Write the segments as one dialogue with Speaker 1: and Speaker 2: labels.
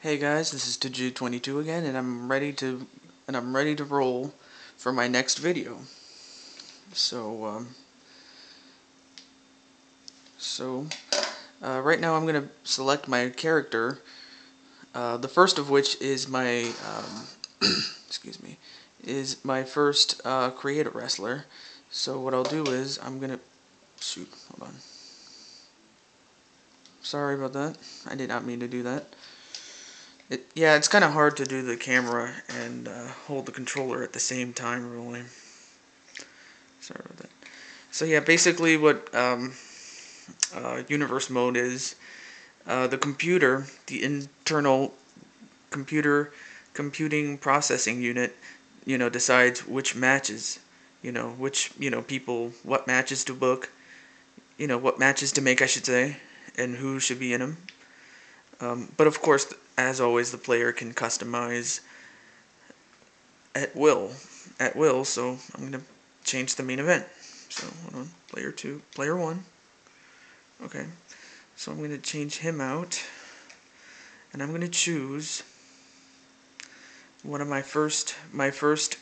Speaker 1: Hey guys, this is Tiju22 again, and I'm ready to roll for my next video. So so right now I'm gonna select my character. The first of which is my excuse me, is my first creative wrestler. So what I'll do is I'm gonna shoot. Hold on. Sorry about that. I did not mean to do that. Yeah, it's kind of hard to do the camera and hold the controller at the same time, really. Sorry about that. So yeah, basically what universe mode is, the computer, the internal computer computing processing unit, decides which matches, which, people, what matches to book, what matches to make, I should say, and who should be in them. But of course, as always, the player can customize at will, so I'm going to change the main event. So, hold on, player 2, player 1. Okay, so I'm going to change him out, and I'm going to choose one of my first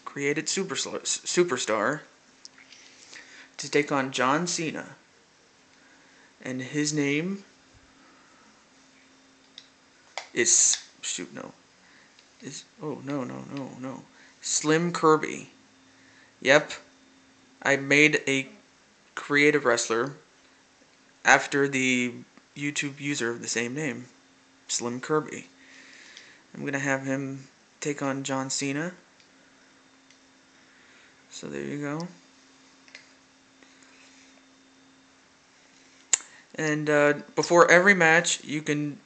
Speaker 1: created superstar to take on John Cena, and his name is no, Slim Kirby. Yep, I made a creative wrestler after the YouTube user of the same name, Slim Kirby. I'm gonna have him take on John Cena. So there you go. And before every match, you can,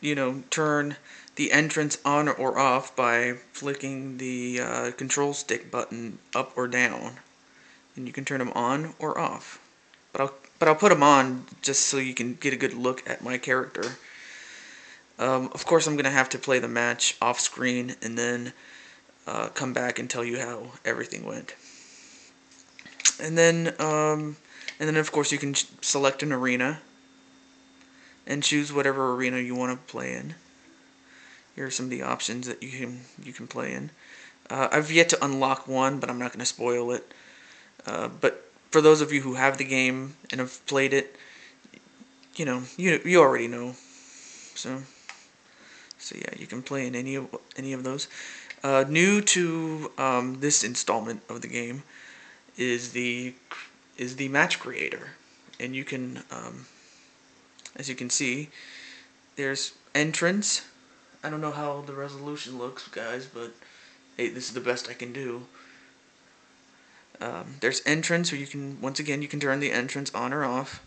Speaker 1: turn the entrance on or off by flicking the control stick button up or down, and you can turn them on or off. But I'll put them on just so you can get a good look at my character. Of course, I'm gonna have to play the match off screen and then come back and tell you how everything went. And then of course you can select an arena and choose whatever arena you want to play in. Here are some of the options that you can play in. I've yet to unlock one, but I'm not going to spoil it. But for those of you who have the game and have played it, you already know. So yeah, you can play in any of those. New to this installment of the game is the match creator, and you can, as you can see, there's entrance. I don't know how the resolution looks, guys, but hey, this is the best I can do. There's entrance, where you can, once again, you can turn the entrance on or off.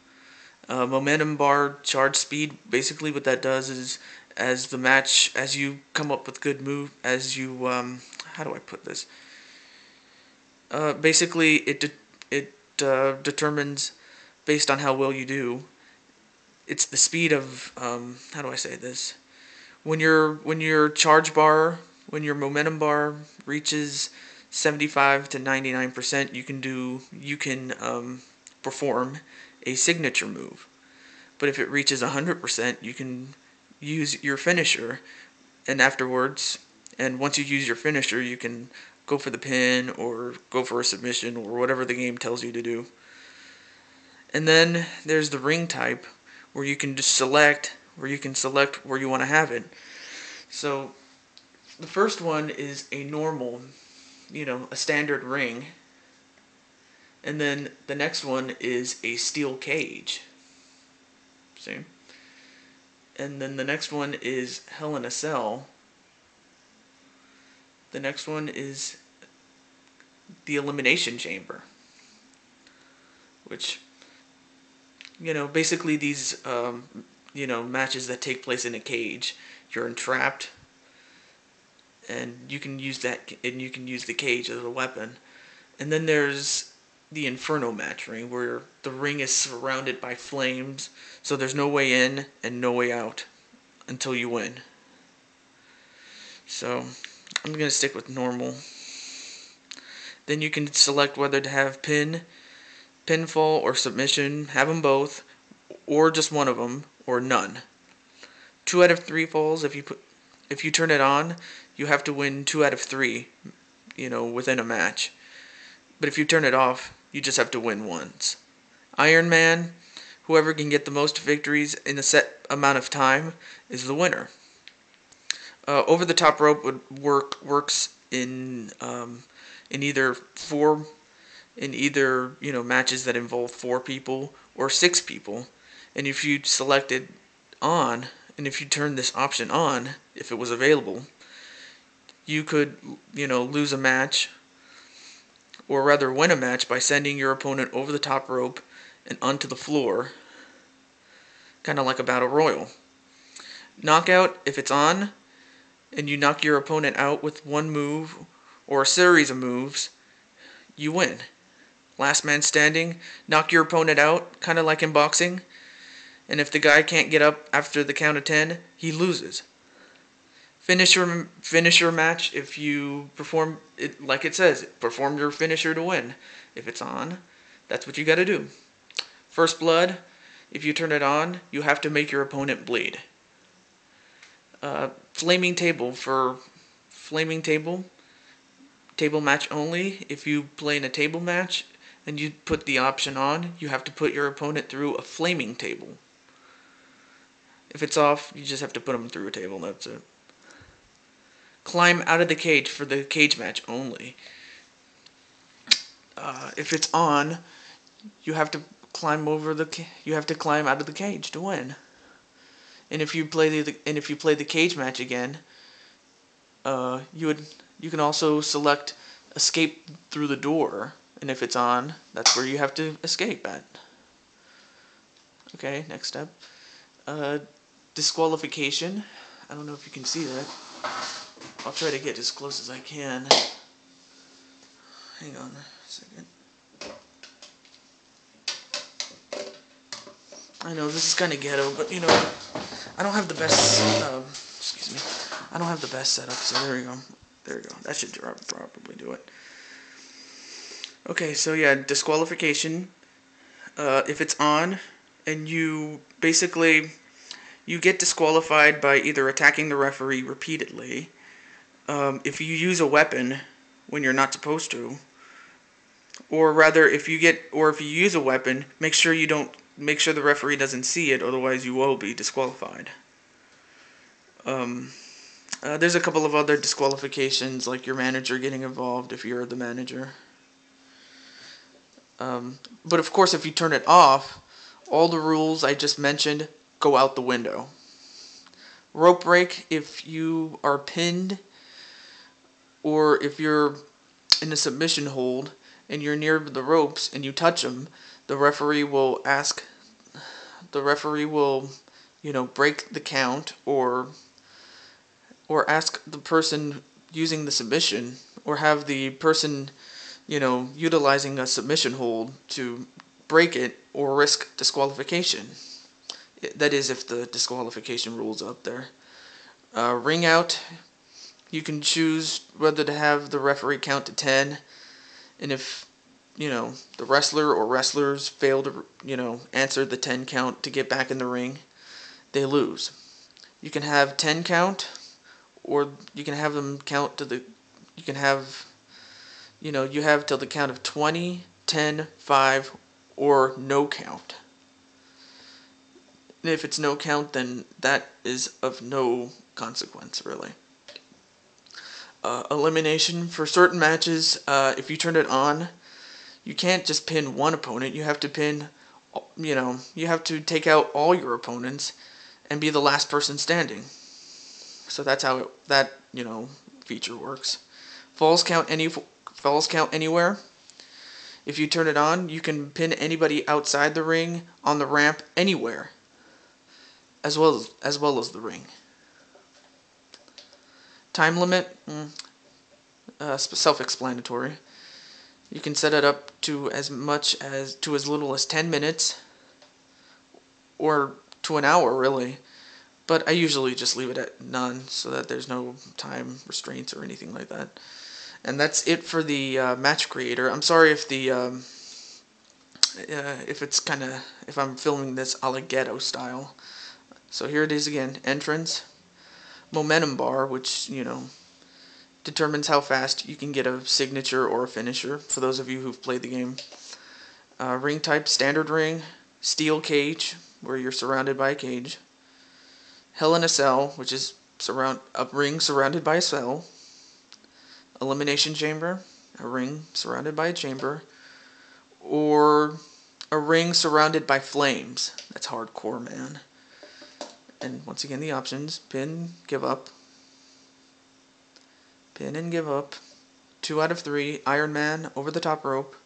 Speaker 1: Momentum bar, charge speed. Basically, what that does is, as you come up with good move, as you, how do I put this? Basically, it determines, based on how well you do. It's the speed of, how do I say this? When your charge bar, when your momentum bar reaches 75 to 99%, you can perform a signature move. But if it reaches 100%, you can use your finisher, and afterwards, and once you use your finisher, you can go for the pin or go for a submission or whatever the game tells you to do. And then there's the ring type, where you can just select where you want to have it. So the first one is a normal, a standard ring. And then the next one is a steel cage. See? And then the next one is Hell in a Cell. The next one is the Elimination Chamber, which, basically these, matches that take place in a cage, you're entrapped, and you can use the cage as a weapon. And then there's the Inferno match ring, where the ring is surrounded by flames, so there's no way in and no way out until you win. So I'm going to stick with normal. Then you can select whether to have pinfall, or submission. Have them both, or just one of them, or none. 2 out of 3 falls if you put If you turn it on, you have to win 2 out of 3, within a match. But if you turn it off, you just have to win once. Iron Man, whoever can get the most victories in a set amount of time is the winner. Over the top rope works in either matches that involve 4 people or 6 people, and if you selected on, and if you turn this option on, if it was available, you could lose a match, or rather win a match, by sending your opponent over the top rope and onto the floor, kind of like a battle royal. Knockout, if it's on and you knock your opponent out with one move or a series of moves, you win. Last man standing, knock your opponent out, kind of like in boxing, and if the guy can't get up after the count of 10, he loses. Finish your match if you perform it like it says. Perform your finisher to win. If it's on, that's what you got to do. First blood, if you turn it on, you have to make your opponent bleed. Flaming table for flaming table match only. If you play in a table match and you put the option on, you have to put your opponent through a flaming table. If it's off, you just have to put them through a table, that's it. Climb out of the cage for the cage match only. If it's on, you have to climb out of the cage to win. And if you play the cage match again, you can also select escape through the door, and if it's on, that's where you have to escape at. Okay, next step. Disqualification. I don't know if you can see that. I'll try to get as close as I can. Hang on a second. I know this is kind of ghetto, but I don't have the best. Excuse me. I don't have the best setup, so there you go. There you go. That should probably do it. Okay, so yeah, disqualification. If it's on, and you get disqualified by either attacking the referee repeatedly. If you use a weapon when you're not supposed to, or rather, if you use a weapon, make sure the referee doesn't see it, otherwise you will be disqualified. There's a couple of other disqualifications, like your manager getting involved if you're the manager. But of course, if you turn it off, all the rules I just mentioned go out the window. Rope break, if you are pinned, or if you're in a submission hold and you're near the ropes and you touch them, the referee will break the count, or ask the person using the submission, or have the person utilizing a submission hold to break it or risk disqualification. That is, if the disqualification rule's up there. Ring out. You can choose whether to have the referee count to 10, and if the wrestler or wrestlers fail to answer the 10 count to get back in the ring, they lose. You can have 10 count, or you can have them count to the. You can have. You have till the count of 20, 10, 5, or no count. And if it's no count, then that is of no consequence, really. Elimination. For certain matches, if you turn it on, you can't just pin one opponent. You have to pin, you have to take out all your opponents and be the last person standing. So that's how that feature works. Falls count anywhere. If you turn it on, you can pin anybody outside the ring, on the ramp, anywhere, as well as the ring. Time limit, self-explanatory. You can set it up to as little as 10 minutes, or to an hour, really. But I usually just leave it at none, so that there's no time restraints or anything like that. And that's it for the match creator. I'm sorry if if I'm filming this a la Ghetto style. So here it is again. Entrance. momentum bar, which, determines how fast you can get a signature or a finisher, for those of you who've played the game. Ring type, standard ring, steel cage, where you're surrounded by a cage. Hell in a Cell, which is a ring surrounded by a cell. Elimination chamber, a ring surrounded by a chamber. Or a ring surrounded by flames. That's hardcore, man. And once again, the options: pin, give up. Pin and give up. 2 out of 3, Iron Man, over the top rope.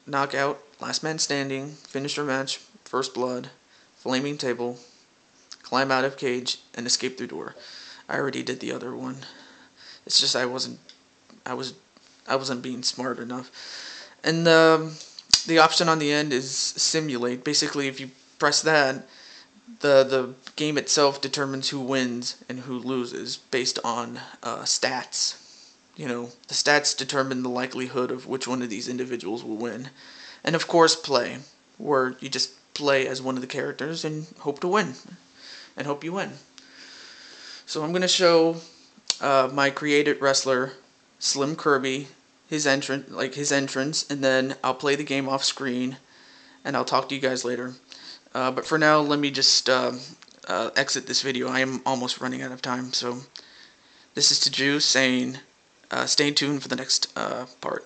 Speaker 1: Knockout, last man standing, finisher match, first blood, flaming table, climb out of cage, and escape through door. I already did the other one. It's just I wasn't being smart enough. And the option on the end is simulate. Basically, if you press that, the game itself determines who wins and who loses based on stats. The stats determine the likelihood of which one of these individuals will win. And of course, play, where you just play as one of the characters and hope to win. And hope you win. So I'm going to show my created wrestler, Slim Kirby, his entrance, and then I'll play the game off screen, and I'll talk to you guys later. But for now, let me just exit this video. I am almost running out of time, so this is to Juice saying, stay tuned for the next part.